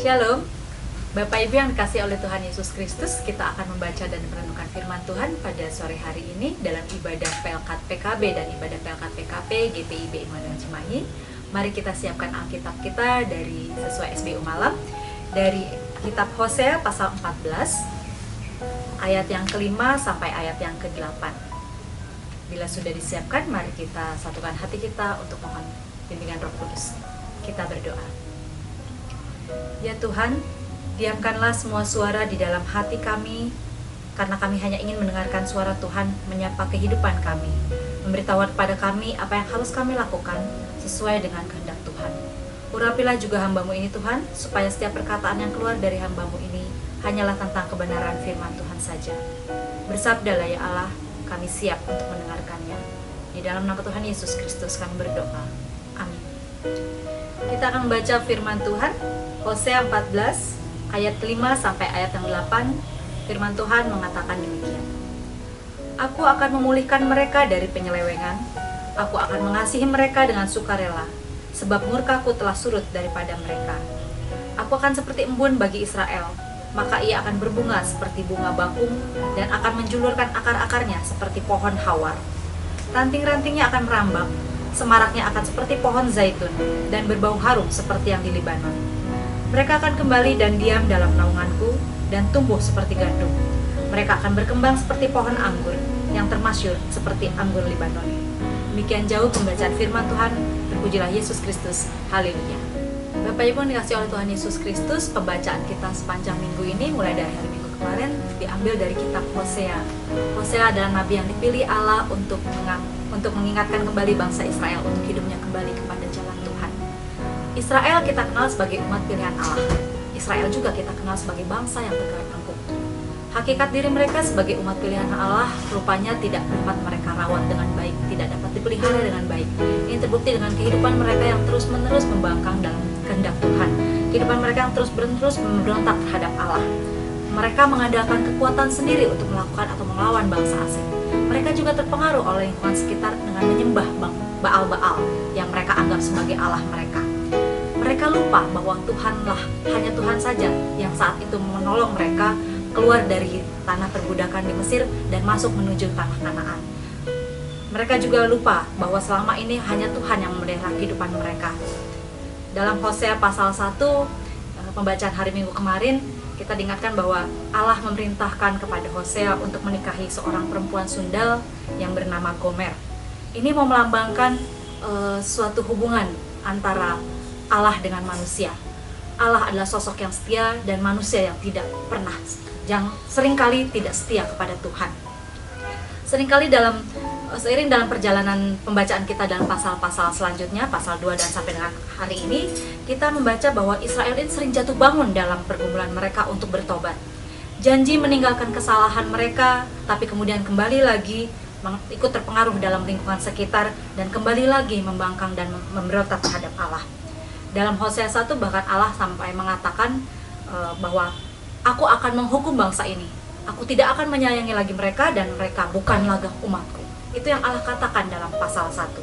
Shalom, Bapak Ibu yang dikasihi oleh Tuhan Yesus Kristus, kita akan membaca dan merenungkan firman Tuhan pada sore hari ini dalam ibadah Pelkat PKB dan ibadah Pelkat PKP GPIB Immanuel Cimahi. Mari kita siapkan Alkitab kita dari sesuai SBU Malam, dari kitab Hosea pasal 14, ayat yang kelima sampai ayat yang ke-8. Bila sudah disiapkan, mari kita satukan hati kita untuk mohon bimbingan Roh Kudus. Kita berdoa. Ya Tuhan, diamkanlah semua suara di dalam hati kami, karena kami hanya ingin mendengarkan suara Tuhan menyapa kehidupan kami, memberitahu kepada kami apa yang harus kami lakukan sesuai dengan kehendak Tuhan. Urapilah juga hamba-Mu ini Tuhan, supaya setiap perkataan yang keluar dari hamba-Mu ini hanyalah tentang kebenaran firman Tuhan saja. Bersabdalah ya Allah, kami siap untuk mendengarkannya. Di dalam nama Tuhan Yesus Kristus kami berdoa. Amin. Kita akan membaca firman Tuhan, Hosea 14 ayat 5 sampai ayat yang 8. Firman Tuhan mengatakan demikian. Aku akan memulihkan mereka dari penyelewengan. Aku akan mengasihi mereka dengan sukarela, sebab murkaku telah surut daripada mereka. Aku akan seperti embun bagi Israel, maka ia akan berbunga seperti bunga bakung dan akan menjulurkan akar-akarnya seperti pohon hawar. Ranting-rantingnya akan merambak, semaraknya akan seperti pohon zaitun dan berbau harum seperti yang di Libanon. Mereka akan kembali dan diam dalam naunganku dan tumbuh seperti gandum. Mereka akan berkembang seperti pohon anggur yang termasyur seperti anggur Libanon. Demikian jauh pembacaan firman Tuhan. Terpujilah Yesus Kristus. Haleluya. Bapak Ibu yang dikasihi oleh Tuhan Yesus Kristus, pembacaan kita sepanjang minggu ini mulai dari hari Minggu kemarin diambil dari kitab Hosea. Hosea adalah nabi yang dipilih Allah untuk mengingatkan kembali bangsa Israel untuk hidupnya kembali kepada jalan Tuhan. Israel kita kenal sebagai umat pilihan Allah. Israel juga kita kenal sebagai bangsa yang terkekang. Hakikat diri mereka sebagai umat pilihan Allah rupanya tidak dapat mereka rawat dengan baik, tidak dapat dipelihara dengan baik. Ini terbukti dengan kehidupan mereka yang terus-menerus membangkang dalam kehendak Tuhan. Kehidupan mereka yang terus-menerus memberontak terhadap Allah. Mereka mengandalkan kekuatan sendiri untuk melakukan atau melawan bangsa asing. Mereka juga terpengaruh oleh lingkungan sekitar dengan menyembah Baal-Baal yang mereka anggap sebagai Allah mereka. Mereka lupa bahwa Tuhanlah, hanya Tuhan saja yang saat itu menolong mereka keluar dari tanah perbudakan di Mesir dan masuk menuju tanah Kanaan. Mereka juga lupa bahwa selama ini hanya Tuhan yang memelihara kehidupan mereka. Dalam Hosea pasal 1, pembacaan hari Minggu kemarin, kita diingatkan bahwa Allah memerintahkan kepada Hosea untuk menikahi seorang perempuan sundal yang bernama Gomer. Ini mau melambangkan suatu hubungan antara Allah dengan manusia. Allah adalah sosok yang setia dan manusia yang tidak pernah, yang seringkali tidak setia kepada Tuhan. Seiring dalam perjalanan pembacaan kita dalam pasal-pasal selanjutnya, pasal 2 dan sampai dengan hari ini, kita membaca bahwa Israel ini sering jatuh bangun dalam pergumulan mereka untuk bertobat. Janji meninggalkan kesalahan mereka, tapi kemudian kembali lagi ikut terpengaruh dalam lingkungan sekitar dan kembali lagi membangkang dan memberontak terhadap Allah. Dalam Hosea 1 bahkan Allah sampai mengatakan bahwa aku akan menghukum bangsa ini. Aku tidak akan menyayangi lagi mereka dan mereka bukan lagi umatku. Itu yang Allah katakan dalam pasal 1.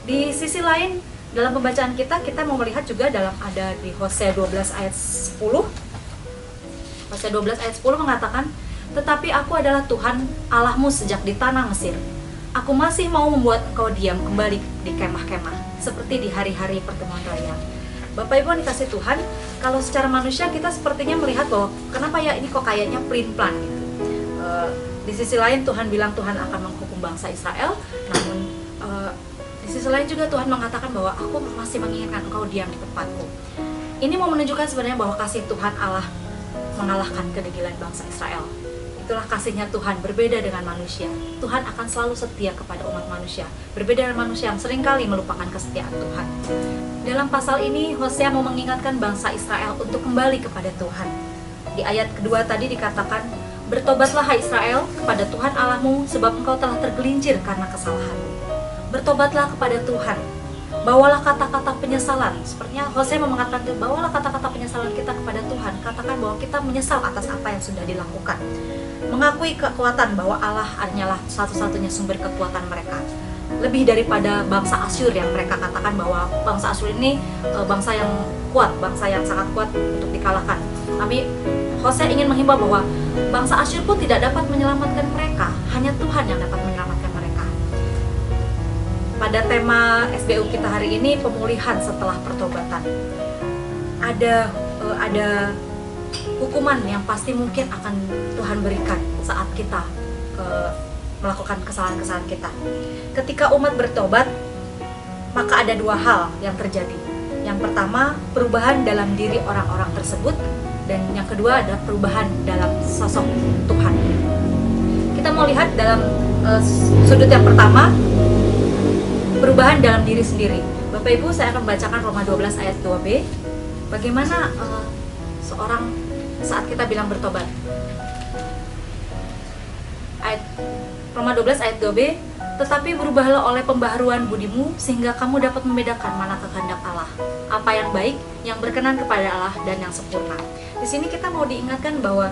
Di sisi lain, dalam pembacaan kita mau melihat juga ada di Hosea 12 ayat 10. Hosea 12 ayat 10 mengatakan, "Tetapi aku adalah Tuhan Allahmu sejak di tanah Mesir. Aku masih mau membuat engkau diam kembali di kemah-kemah, seperti di hari-hari pertemuan raya." Bapak Ibu yang dikasih Tuhan, kalau secara manusia kita sepertinya melihat bahwa kenapa ya ini kok kayaknya pelin-pelan gitu. Di sisi lain Tuhan bilang Tuhan akan menghukum bangsa Israel, namun di sisi lain juga Tuhan mengatakan bahwa aku masih menginginkan engkau diam di tempatku. Ini mau menunjukkan sebenarnya bahwa kasih Tuhan Allah mengalahkan kedegilan bangsa Israel. Itulah kasihnya Tuhan, berbeda dengan manusia. Tuhan akan selalu setia kepada umat manusia, berbeda dengan manusia yang seringkali melupakan kesetiaan Tuhan. Dalam pasal ini, Hosea mau mengingatkan bangsa Israel untuk kembali kepada Tuhan. Di ayat kedua tadi dikatakan, "Bertobatlah hai Israel kepada Tuhan Allahmu, sebab engkau telah tergelincir karena kesalahanmu." Bertobatlah kepada Tuhan. Bawalah kata-kata penyesalan. Sepertinya Hosea mengatakan, bawalah kata-kata penyesalan kita kepada Tuhan. Katakan bahwa kita menyesal atas apa yang sudah dilakukan. Mengakui kekuatan bahwa Allah hanyalah satu-satunya sumber kekuatan mereka. lebih daripada bangsa Asyur yang mereka katakan bahwa bangsa Asyur ini bangsa yang kuat, bangsa yang sangat kuat untuk dikalahkan. Tapi Hosea ingin menghimbau bahwa bangsa Asyur pun tidak dapat menyelamatkan mereka, hanya Tuhan yang dapat menyelamatkan mereka. Pada tema SBU kita hari ini, pemulihan setelah pertobatan. Ada hukuman yang pasti mungkin akan Tuhan berikan saat kita melakukan kesalahan-kesalahan kita. Ketika umat bertobat, maka ada dua hal yang terjadi. Yang pertama, perubahan dalam diri orang-orang tersebut, dan yang kedua adalah perubahan dalam sosok Tuhan. Kita mau lihat dalam sudut yang pertama, perubahan dalam diri sendiri. Bapak Ibu, saya akan membacakan Roma 12 ayat 2b. Bagaimana seorang saat kita bilang bertobat. Roma 12 ayat 2b, tetapi berubahlah oleh pembaharuan budimu sehingga kamu dapat membedakan mana kehendak Allah, apa yang baik, yang berkenan kepada Allah, dan yang sempurna. Di sini kita mau diingatkan bahwa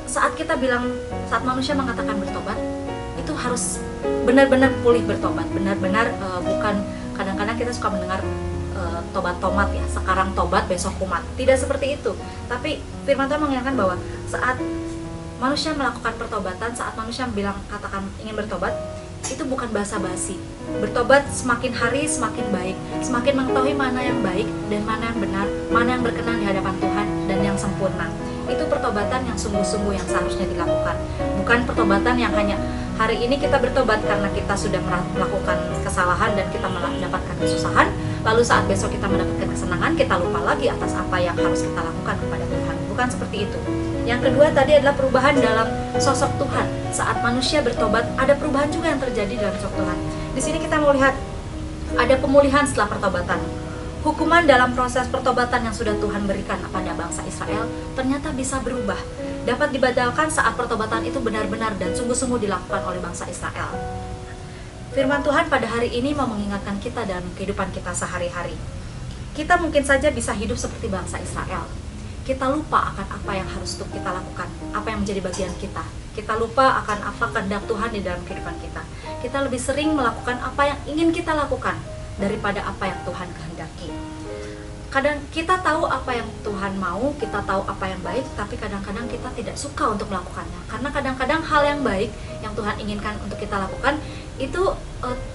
saat manusia mengatakan bertobat, itu harus benar-benar pulih bertobat, benar-benar bukan kadang-kadang kita suka mendengar tobat tomat ya, sekarang tobat besok kumat. Tidak seperti itu. Tapi firman Tuhan mengingatkan bahwa saat manusia melakukan pertobatan, saat manusia katakan ingin bertobat, itu bukan basa-basi. Bertobat semakin hari semakin baik, semakin mengetahui mana yang baik dan mana yang benar, mana yang berkenan di hadapan Tuhan dan yang sempurna. Itu pertobatan yang sungguh-sungguh yang seharusnya dilakukan. Bukan pertobatan yang hanya hari ini kita bertobat karena kita sudah melakukan kesalahan dan kita mendapatkan kesusahan, lalu saat besok kita mendapatkan kesenangan, kita lupa lagi atas apa yang harus kita lakukan kepada Tuhan. Bukan seperti itu. Yang kedua tadi adalah perubahan dalam sosok Tuhan. Saat manusia bertobat, ada perubahan juga yang terjadi dalam sosok Tuhan. Di sini kita mau lihat ada pemulihan setelah pertobatan. Hukuman dalam proses pertobatan yang sudah Tuhan berikan kepada bangsa Israel ternyata bisa berubah, dapat dibatalkan saat pertobatan itu benar-benar dan sungguh-sungguh dilakukan oleh bangsa Israel. Firman Tuhan pada hari ini mau mengingatkan kita dalam kehidupan kita sehari-hari. Kita mungkin saja bisa hidup seperti bangsa Israel. Kita lupa akan apa yang harus kita lakukan, apa yang menjadi bagian kita. Kita lupa akan apa kehendak Tuhan di dalam kehidupan kita. Kita lebih sering melakukan apa yang ingin kita lakukan daripada apa yang Tuhan kehendaki. Kadang kita tahu apa yang Tuhan mau, kita tahu apa yang baik, tapi kadang-kadang kita tidak suka untuk melakukannya. Karena kadang-kadang hal yang baik yang Tuhan inginkan untuk kita lakukan itu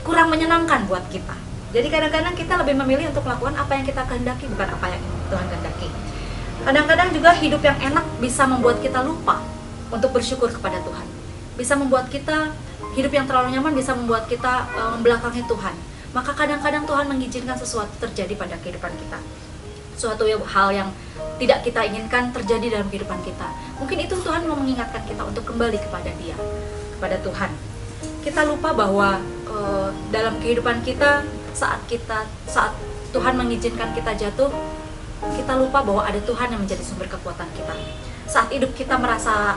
kurang menyenangkan buat kita. Jadi kadang-kadang kita lebih memilih untuk melakukan apa yang kita kehendaki, bukan apa yang Tuhan kehendaki. Kadang-kadang juga hidup yang enak bisa membuat kita lupa untuk bersyukur kepada Tuhan. Bisa membuat kita, hidup yang terlalu nyaman bisa membuat kita membelakangi Tuhan. Maka kadang-kadang Tuhan mengizinkan sesuatu terjadi pada kehidupan kita. Suatu hal yang tidak kita inginkan terjadi dalam kehidupan kita. Mungkin itu Tuhan mau mengingatkan kita untuk kembali kepada Dia, kepada Tuhan. Kita lupa bahwa dalam kehidupan kita saat Tuhan mengizinkan kita jatuh, kita lupa bahwa ada Tuhan yang menjadi sumber kekuatan kita. Saat hidup kita merasa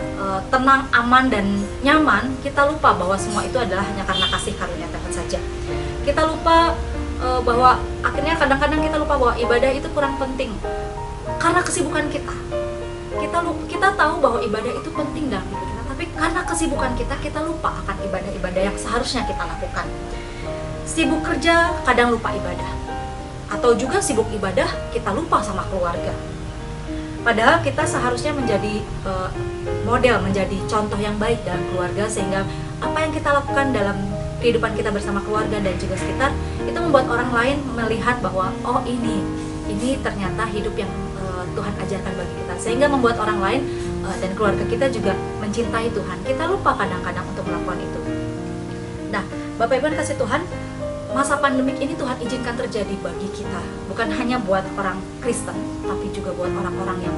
tenang, aman, dan nyaman, kita lupa bahwa semua itu adalah hanya karena kasih karunia Tuhan saja. Kita lupa bahwa akhirnya kadang-kadang kita lupa bahwa ibadah itu kurang penting karena kesibukan kita. Kita tahu bahwa ibadah itu penting dalam hidup kita, tapi karena kesibukan kita lupa akan ibadah-ibadah yang seharusnya kita lakukan. Sibuk kerja, kadang lupa ibadah. Atau juga sibuk ibadah, kita lupa sama keluarga. Padahal kita seharusnya menjadi model, menjadi contoh yang baik dalam keluarga, sehingga apa yang kita lakukan dalam kehidupan kita bersama keluarga dan juga sekitar, itu membuat orang lain melihat bahwa oh ini ternyata hidup yang Tuhan ajarkan bagi kita, sehingga membuat orang lain dan keluarga kita juga mencintai Tuhan. Kita lupa kadang-kadang untuk melakukan itu. Nah, Bapak Ibu kasih Tuhan, masa pandemik ini Tuhan izinkan terjadi bagi kita, bukan hanya buat orang Kristen, tapi juga buat orang-orang yang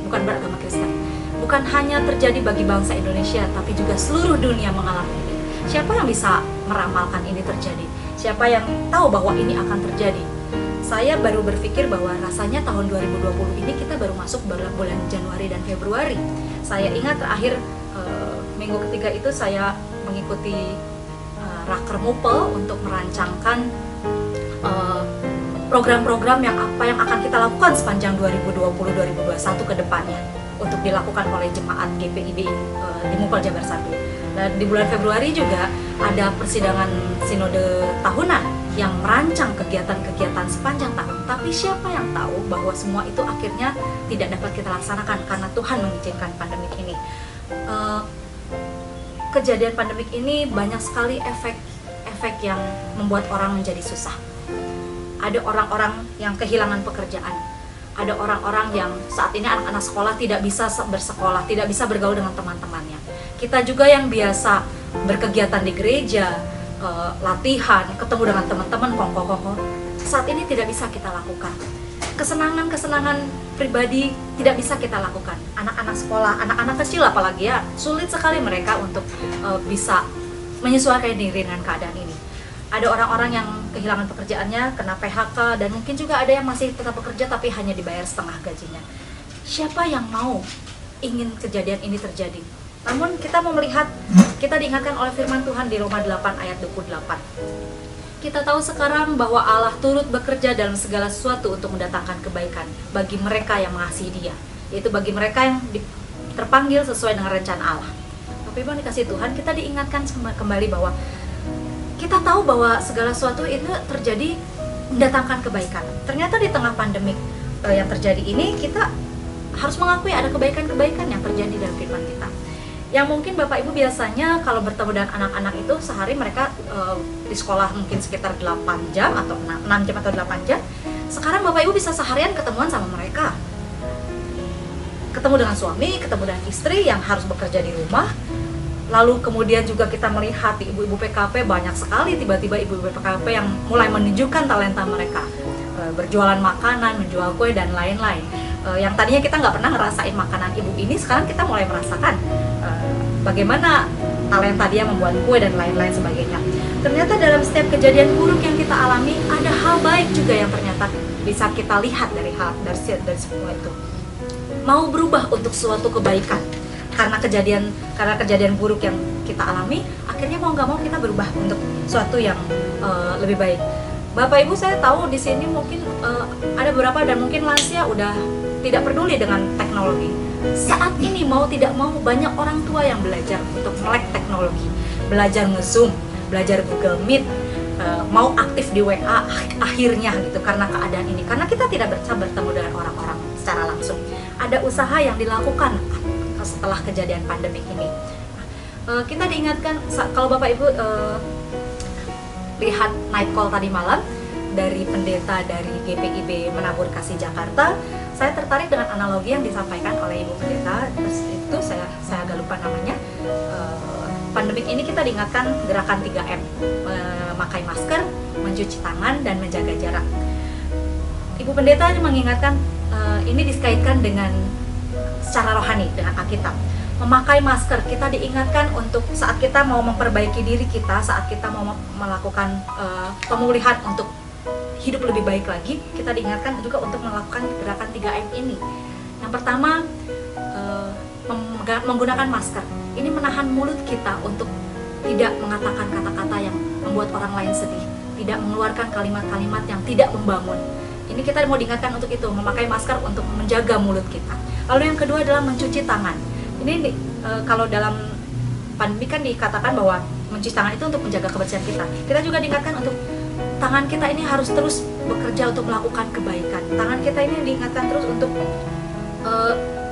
bukan beragama Kristen. Bukan hanya terjadi bagi bangsa Indonesia, tapi juga seluruh dunia mengalami ini. Siapa yang bisa meramalkan ini terjadi? Siapa yang tahu bahwa ini akan terjadi? Saya baru berpikir bahwa rasanya tahun 2020 ini kita baru masuk bulan Januari dan Februari. Saya ingat terakhir minggu ketiga itu saya mengikuti Raker Mupel untuk merancangkan program-program yang akan kita lakukan sepanjang 2020-2021 ke depannya untuk dilakukan oleh jemaat GPIB di Mupel Jabar Satu. Dan di bulan Februari juga ada persidangan sinode tahunan yang merancang kegiatan-kegiatan sepanjang tahun. Tapi siapa yang tahu bahwa semua itu akhirnya tidak dapat kita laksanakan karena Tuhan mengizinkan pandemik ini. Kejadian pandemik ini banyak sekali efek yang membuat orang menjadi susah. Ada orang-orang yang kehilangan pekerjaan. Ada orang-orang yang saat ini anak-anak sekolah tidak bisa bersekolah, tidak bisa bergaul dengan teman-temannya. Kita juga yang biasa berkegiatan di gereja, latihan, ketemu dengan teman-teman, kongko-kongko, saat ini tidak bisa kita lakukan. Kesenangan-kesenangan pribadi tidak bisa kita lakukan. Anak-anak sekolah, anak-anak kecil apalagi ya, sulit sekali mereka untuk bisa menyesuaikan diri dengan keadaan ini. Ada orang-orang yang kehilangan pekerjaannya, kena PHK, dan mungkin juga ada yang masih tetap bekerja tapi hanya dibayar setengah gajinya. Siapa yang mau ingin kejadian ini terjadi? Namun kita mau melihat, kita diingatkan oleh firman Tuhan di Roma 8 ayat 28. Kita tahu sekarang bahwa Allah turut bekerja dalam segala sesuatu untuk mendatangkan kebaikan bagi mereka yang mengasihi Dia, yaitu bagi mereka yang terpanggil sesuai dengan rencana Allah. Tapi Bapak dikasih Tuhan, kita diingatkan kembali bahwa kita tahu bahwa segala sesuatu itu terjadi mendatangkan kebaikan. Ternyata di tengah pandemik yang terjadi ini, kita harus mengakui ada kebaikan-kebaikan yang terjadi dalam kehidupan kita. Yang mungkin Bapak Ibu biasanya kalau bertemu dengan anak-anak itu sehari mereka di sekolah mungkin sekitar 8 jam atau 6 jam atau 8 jam. Sekarang Bapak Ibu bisa seharian ketemuan sama mereka. Ketemu dengan suami, ketemu dengan istri yang harus bekerja di rumah. Lalu kemudian juga kita melihat di ibu-ibu PKP banyak sekali tiba-tiba ibu-ibu PKP yang mulai menunjukkan talenta mereka. Berjualan makanan, menjual kue dan lain-lain. Yang tadinya kita nggak pernah ngerasain makanan ibu ini, sekarang kita mulai merasakan bagaimana talenta dia membuat kue dan lain-lain sebagainya. Ternyata dalam setiap kejadian buruk yang kita alami ada hal baik juga yang ternyata bisa kita lihat dari semua itu. Mau berubah untuk suatu kebaikan karena kejadian buruk yang kita alami, akhirnya mau nggak mau kita berubah untuk suatu yang lebih baik. Bapak Ibu, saya tahu di sini mungkin ada beberapa dan mungkin lansia udah tidak peduli dengan teknologi. Saat ini mau tidak mau banyak orang tua yang belajar untuk melek teknologi, belajar nge-Zoom, belajar Google Meet, mau aktif di WA akhirnya gitu karena keadaan ini. Karena kita tidak bisa bertemu dengan orang-orang secara langsung. Ada usaha yang dilakukan setelah kejadian pandemik ini. Kita diingatkan kalau Bapak Ibu lihat night call tadi malam dari pendeta dari GPIB Menabur Kasih Jakarta, saya tertarik dengan analogi yang disampaikan oleh Ibu Pendeta. Terus itu saya agak lupa namanya. Pandemik ini kita diingatkan gerakan 3M, memakai masker, mencuci tangan, dan menjaga jarak. Ibu Pendeta mengingatkan ini dikaitkan dengan secara rohani, dengan Alkitab. Memakai masker, kita diingatkan untuk saat kita mau memperbaiki diri kita, saat kita mau melakukan pemulihan untuk hidup lebih baik lagi, kita diingatkan juga untuk melakukan gerakan 3M ini. Yang pertama, menggunakan masker. Ini menahan mulut kita untuk tidak mengatakan kata-kata yang membuat orang lain sedih, tidak mengeluarkan kalimat-kalimat yang tidak membangun. Ini kita mau diingatkan untuk itu, memakai masker untuk menjaga mulut kita. Lalu yang kedua adalah mencuci tangan. Ini kalau dalam pandemi kan dikatakan bahwa mencuci tangan itu untuk menjaga kebersihan kita. Kita juga diingatkan untuk tangan kita ini harus terus bekerja untuk melakukan kebaikan. Tangan kita ini diingatkan terus untuk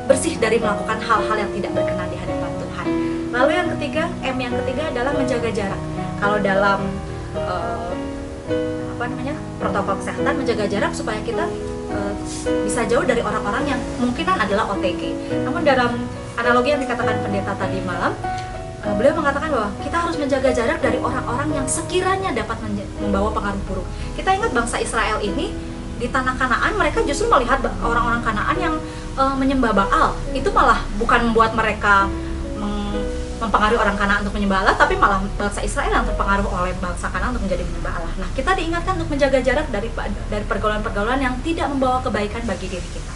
bersih dari melakukan hal-hal yang tidak berkenan di hadapan Tuhan. Lalu yang ketiga, yang ketiga adalah menjaga jarak. Kalau dalam protokol kesehatan, menjaga jarak supaya kita bisa jauh dari orang-orang yang kemungkinan adalah OTG. Namun dalam analogi yang dikatakan pendeta tadi malam, beliau mengatakan bahwa kita harus menjaga jarak dari orang-orang yang sekiranya dapat membawa pengaruh buruk. Kita ingat bangsa Israel ini di tanah Kanaan, mereka justru melihat orang-orang Kanaan yang menyembah Baal. Itu malah bukan membuat mereka mempengaruhi orang Kanaan untuk menyembah Allah, tapi malah bangsa Israel yang terpengaruh oleh bangsa Kanaan untuk menjadi menyembah Allah. Nah, kita diingatkan untuk menjaga jarak dari pergaulan-pergaulan yang tidak membawa kebaikan bagi diri kita.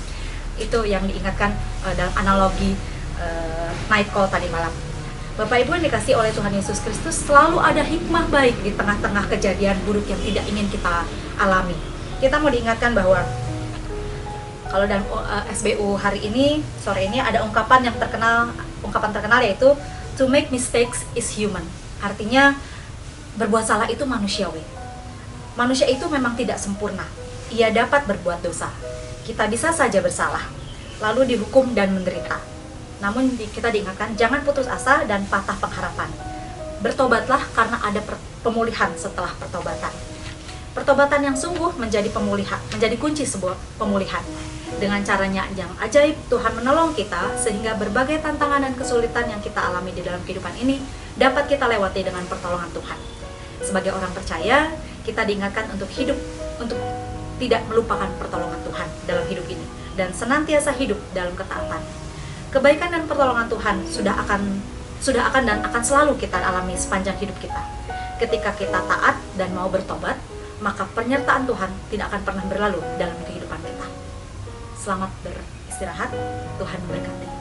Itu yang diingatkan dalam analogi night call tadi malam. Bapak Ibu yang dikasih oleh Tuhan Yesus Kristus, selalu ada hikmah baik di tengah-tengah kejadian buruk yang tidak ingin kita alami. Kita mau diingatkan bahwa kalau dalam SBU hari ini, sore ini ada ungkapan terkenal yaitu To make mistakes is human. Artinya berbuat salah itu manusiawi. Manusia itu memang tidak sempurna. Ia dapat berbuat dosa. Kita bisa saja bersalah, lalu dihukum dan menderita. Namun kita diingatkan jangan putus asa dan patah pengharapan. Bertobatlah karena ada pemulihan setelah pertobatan. Pertobatan yang sungguh menjadi pemulihan, menjadi kunci sebuah pemulihan. Dengan caranya yang ajaib, Tuhan menolong kita sehingga berbagai tantangan dan kesulitan yang kita alami di dalam kehidupan ini dapat kita lewati dengan pertolongan Tuhan. Sebagai orang percaya, kita diingatkan untuk hidup, untuk tidak melupakan pertolongan Tuhan dalam hidup ini dan senantiasa hidup dalam ketaatan. Kebaikan dan pertolongan Tuhan sudah akan dan akan selalu kita alami sepanjang hidup kita. Ketika kita taat dan mau bertobat, maka penyertaan Tuhan tidak akan pernah berlalu dalam kehidupan kita. Selamat beristirahat, Tuhan memberkati.